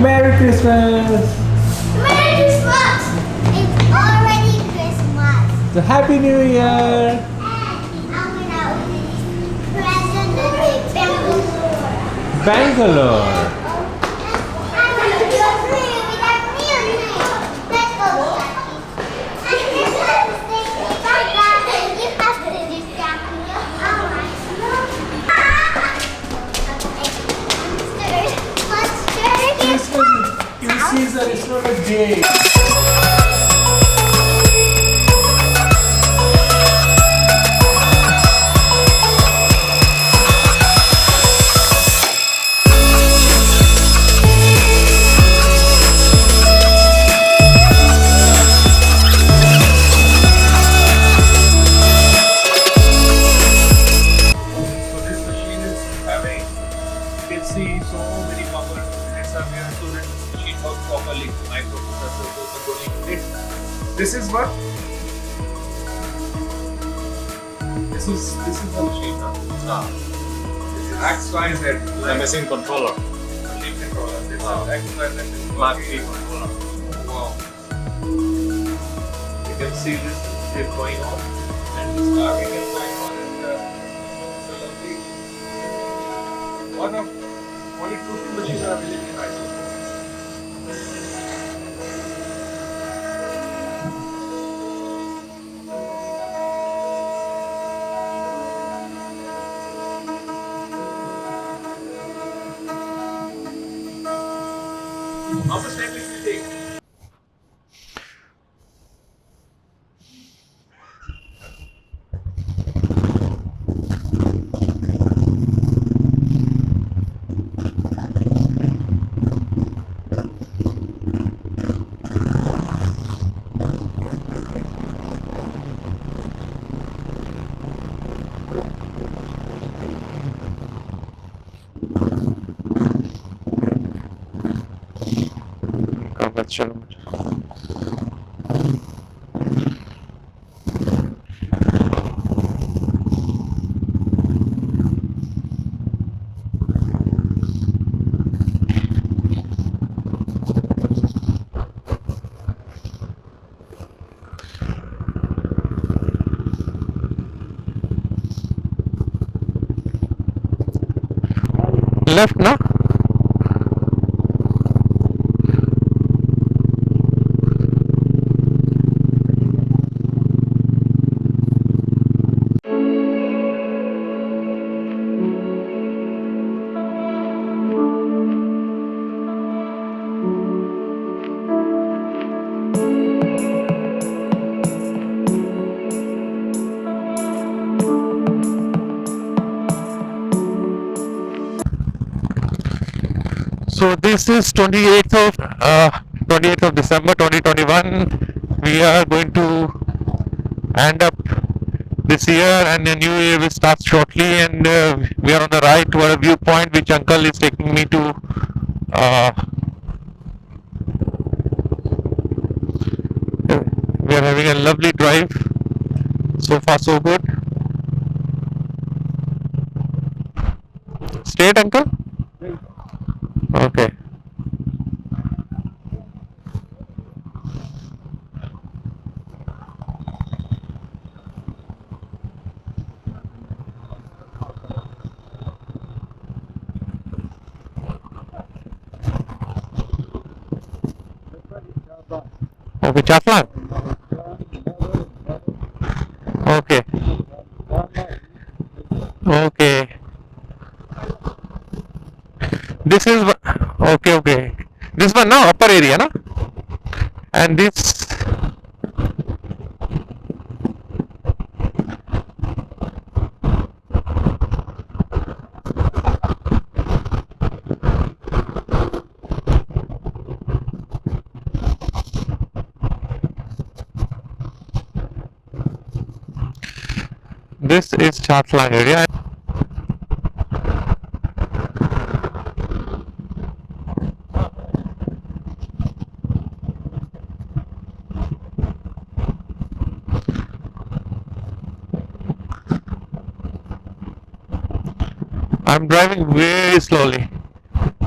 Merry Christmas! Merry Christmas! It's already Christmas. So Happy New Year! And I'm gonna open this present in Bangalore. Bangalore! I'm gonna do a free with our real name. Let's go, Jackie. And this is the thing about that. You have to distract me. Alright. Mustard. Christmas in season, it's not a day. See so many power units are there so that this machine works properly. Microprocessor, controlling it. This is what? This is the machine. XYZ. The machine controller. Machine controller. This is XYZ. Mark 3 controller. Wow. You can see this is going on and this starting is going on and so lovely. Only 2 machines are available in Aizawl. How much time will it take? चलो left ना So this is 28th of December 2021. We are going to and up this year, and the new year will start shortly, and we are on the right to a viewpoint which uncle is taking me to. We are having a lovely drive. So far so good. Straight, uncle? Okay. Okay, Chaflan. Okay. Okay. This is okay. This one now upper area, na? And this. This is Chatlang area. I'm driving very slowly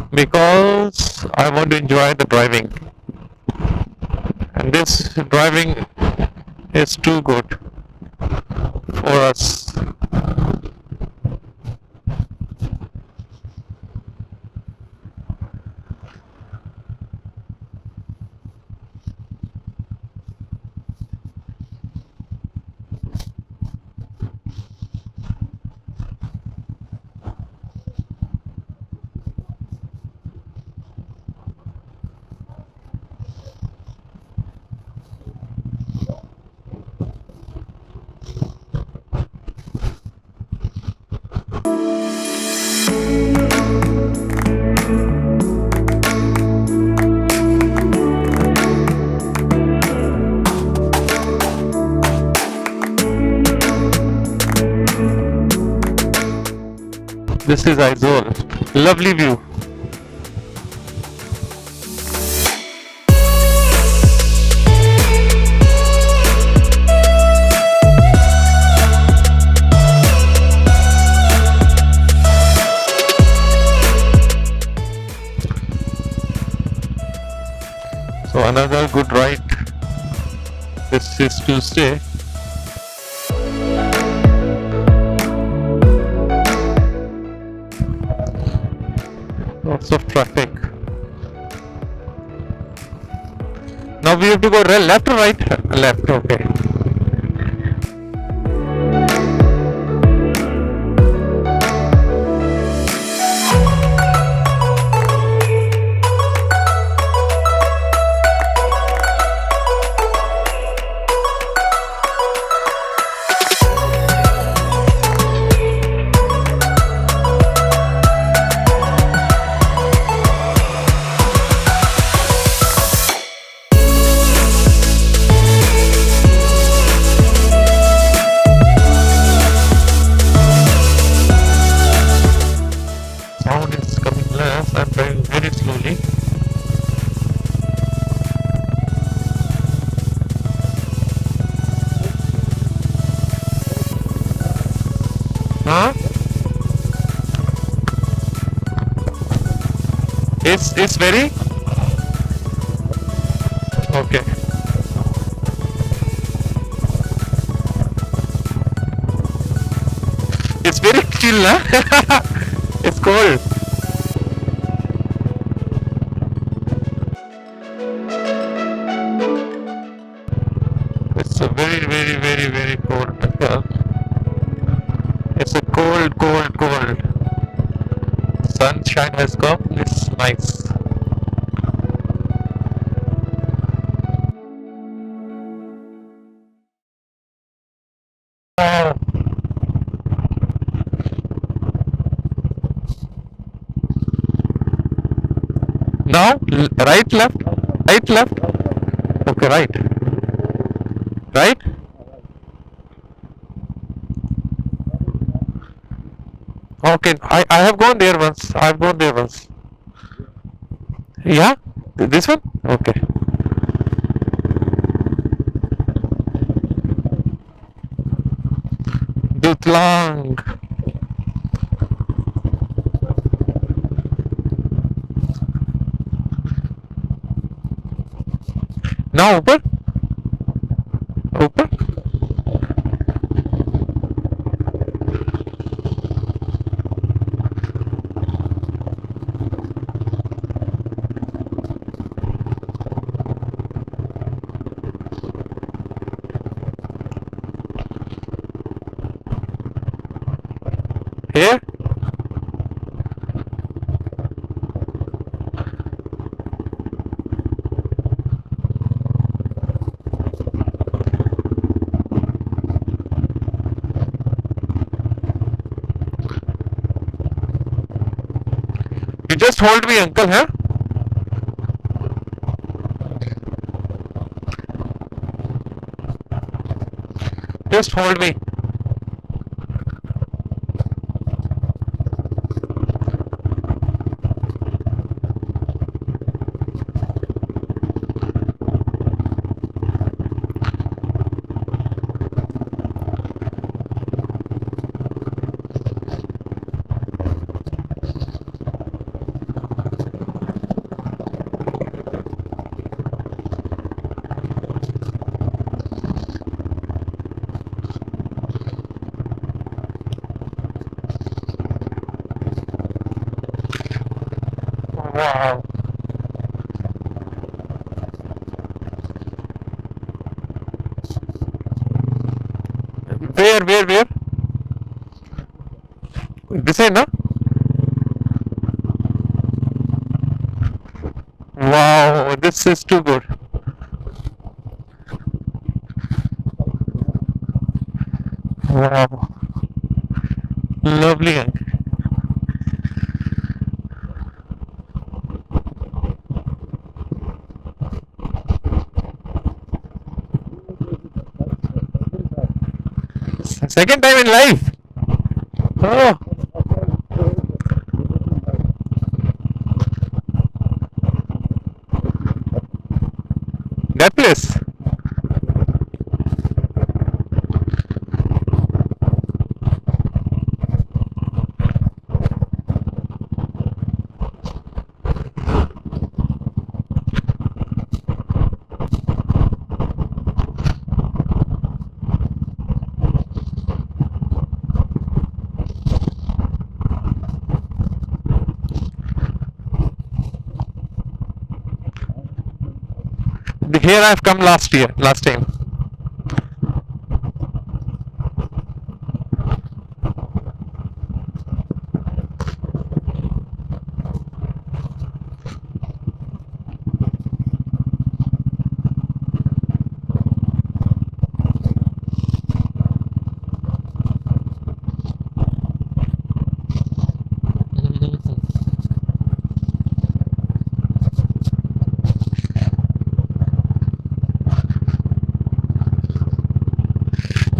because I want to enjoy the driving, and this driving is too good for us. This is Aizawl. Lovely view. So another good ride. This is Tuesday. Lots of traffic. Now we have to go left or right? Left, okay. Sound is coming less. I'm driving very slowly. Huh? It's very okay. It's very chill, huh? It's cold. It's a very cold. It's a cold. Sunshine has come. It's nice. Wow. Now, right, left, okay, right, Okay, I have gone there once. I have gone there once. Yeah? This one? Okay. Dutlang. Now open? Open? Here? You just hold me, uncle, huh? Just hold me. Wow. Where? This side, no? Wow, this is too good. Wow. Lovely. Second time in life. Oh. That place. Here I've come last time.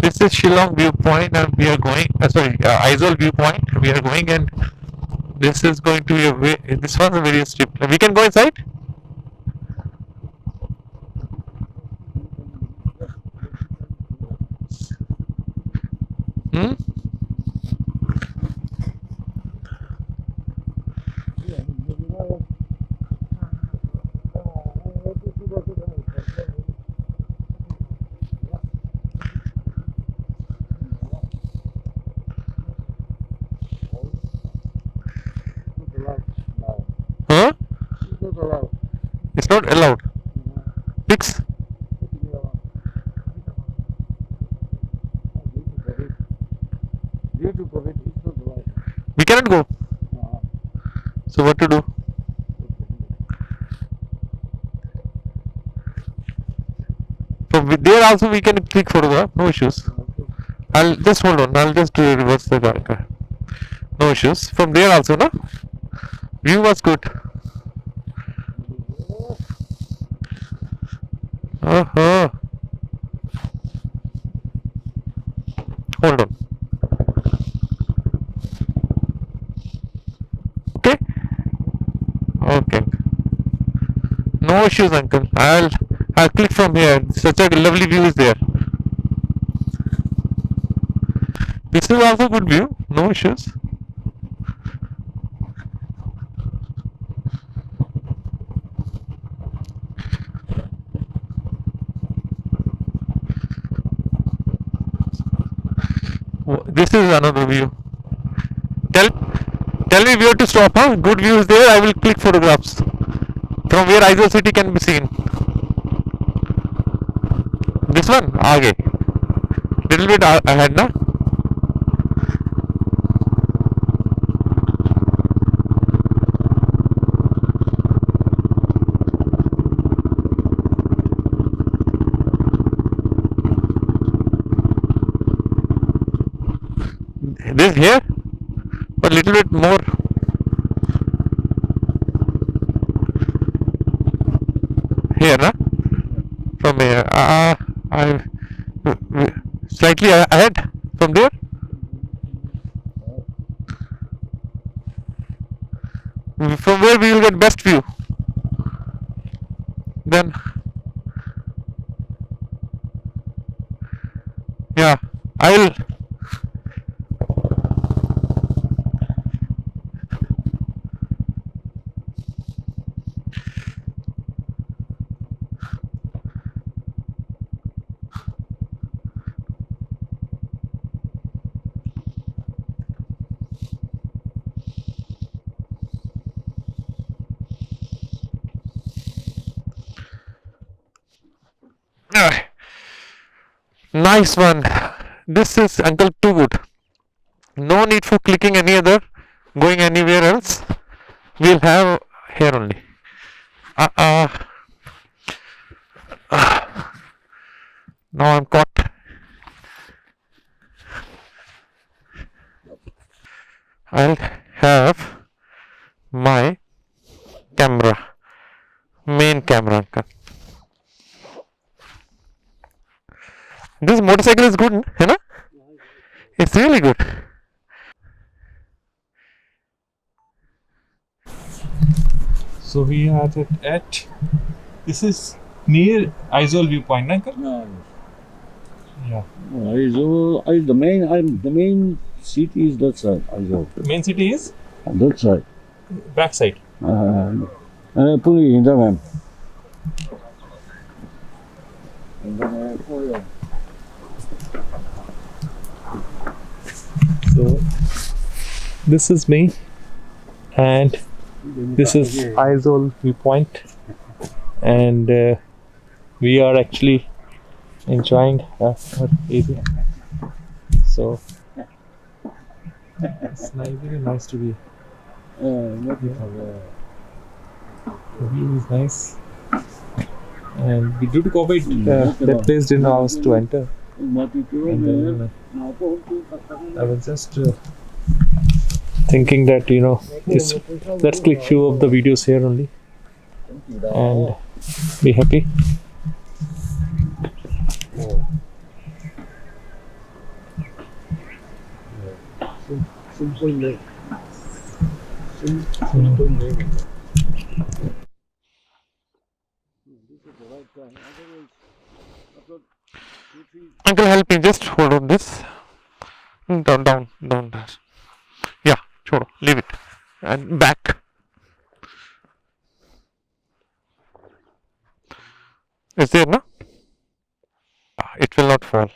This is Shillong viewpoint and we are going, Aizawl viewpoint, we are going, and this is going to be a way, this was a very steep. We can go inside? Hmm? Huh? It's not allowed. Fix. We cannot go. So what to do? From there also we can click photograph, no issues. I'll just hold on, I'll just reverse the car. No issues. From there also, no? View was good. Hold on. issues, uncle. I'll click from here. Such a lovely view is there. This is also good view. No issues. This is another view. Tell me where to stop, huh? Good view is there. I will click photographs from where Aizawl city can be seen. This one, आगे. Little bit ahead, na? This here, but little bit more. Here, na? From here. I slightly ahead from there. From where we will get best view. Then, yeah, I'll. Nice one. This is uncle too good. No need for clicking any other, going anywhere else. We'll have here only. Now I'm caught. I'll have my camera, main camera, uncle. This motorcycle is good, है ना? It's really good. So we are at this is near Aizawl viewpoint, na, uncle? No, Yeah. Aizawl, the main city is that side. Aizawl, Main city is that side. back side. Puni in the man. So this is me, and this is Aizawl viewpoint, and we are actually enjoying our area. So it's very nice to be. The view is nice, and we do cooperate. That place didn't allow us to enter. And then, I was just thinking that let's click few of the videos here only and be happy. Uncle, help me. Just hold on this. Down. Yeah, छोड़ो. Leave it. And back. Is there, no? It will not fall.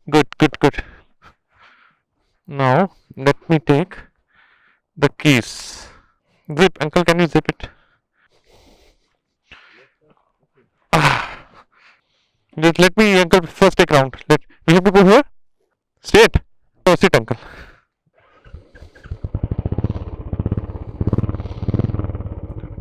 Good. Now, let me take the keys. Zip, uncle, can you zip it? Just let me, uncle, first take round. We have to go here? Straight? Oh, sit, uncle.